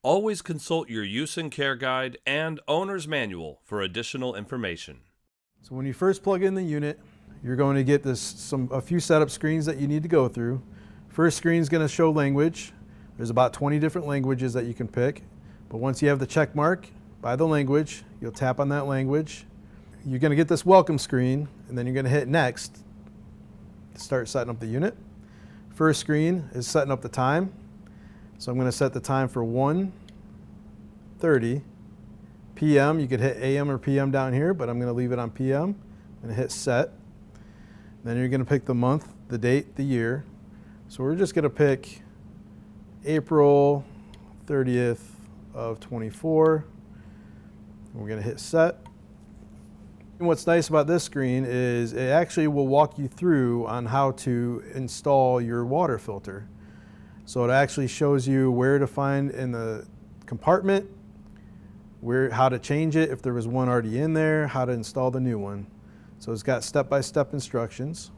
Always consult your use and care guide and owner's manual for additional information. So when you first plug in the unit, you're going to get a few setup screens that you need to go through. First screen is going to show language. There's about 20 different languages that you can pick. But once you have the check mark by the language, you'll tap on that language. You're going to get this welcome screen, and then you're going to hit next to start setting up the unit. First screen is setting up the time. So I'm going to set the time for 1:30 p.m. You could hit AM or PM down here, but I'm going to leave it on PM and hit set. Then you're going to pick the month, the date, the year. So we're just going to pick April 30th of 24. We're going to hit set. And what's nice about this screen is it actually will walk you through on how to install your water filter. So it actually shows you where to find in the compartment, how to change it if there was one already in there, how to install the new one. So it's got step-by-step instructions.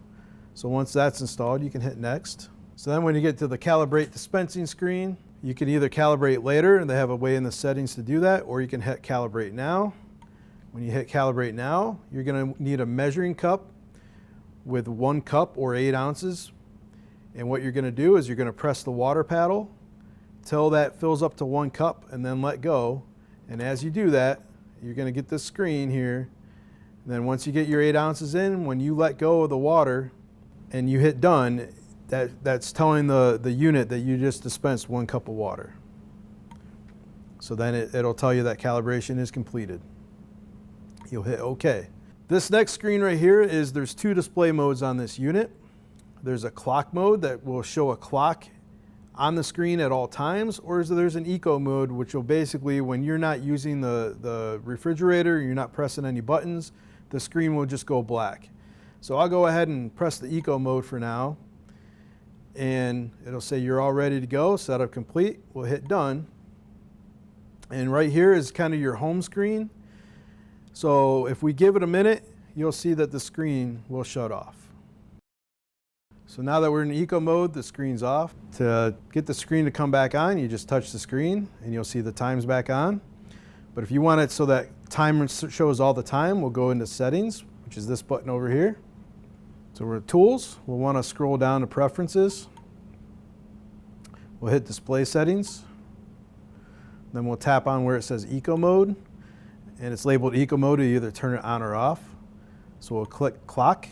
So once that's installed, you can hit next. So then when you get to the calibrate dispensing screen, you can either calibrate later, and they have a way in the settings to do that, or you can hit calibrate now. When you hit calibrate now, you're going to need a measuring cup with 1 cup or 8 ounces. And what you're going to do is you're going to press the water paddle till that fills up to 1 cup and then let go. And as you do that, you're going to get this screen here. And then once you get your 8 ounces in, when you let go of the water and you hit done, that's telling the unit that you just dispensed 1 cup of water. So then it'll tell you that calibration is completed. You'll hit OK. This next screen right here there's 2 display modes on this unit. There's a clock mode that will show a clock on the screen at all times, or there's an eco mode, which will basically, when you're not using the refrigerator, you're not pressing any buttons, the screen will just go black. So I'll go ahead and press the eco mode for now, and it'll say you're all ready to go, setup complete. We'll hit done. And right here is kind of your home screen. So if we give it a minute, you'll see that the screen will shut off. So now that we're in eco mode, the screen's off. To get the screen to come back on, you just touch the screen and you'll see the times back on. But if you want it so that timer shows all the time, we'll go into settings, which is this button over here. So we're at tools. We'll want to scroll down to preferences. We'll hit display settings. Then we'll tap on where it says eco mode, and it's labeled eco mode to either turn it on or off. So we'll click clock,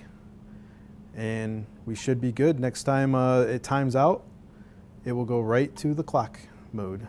and we should be good. Next time it times out, it will go right to the clock mode.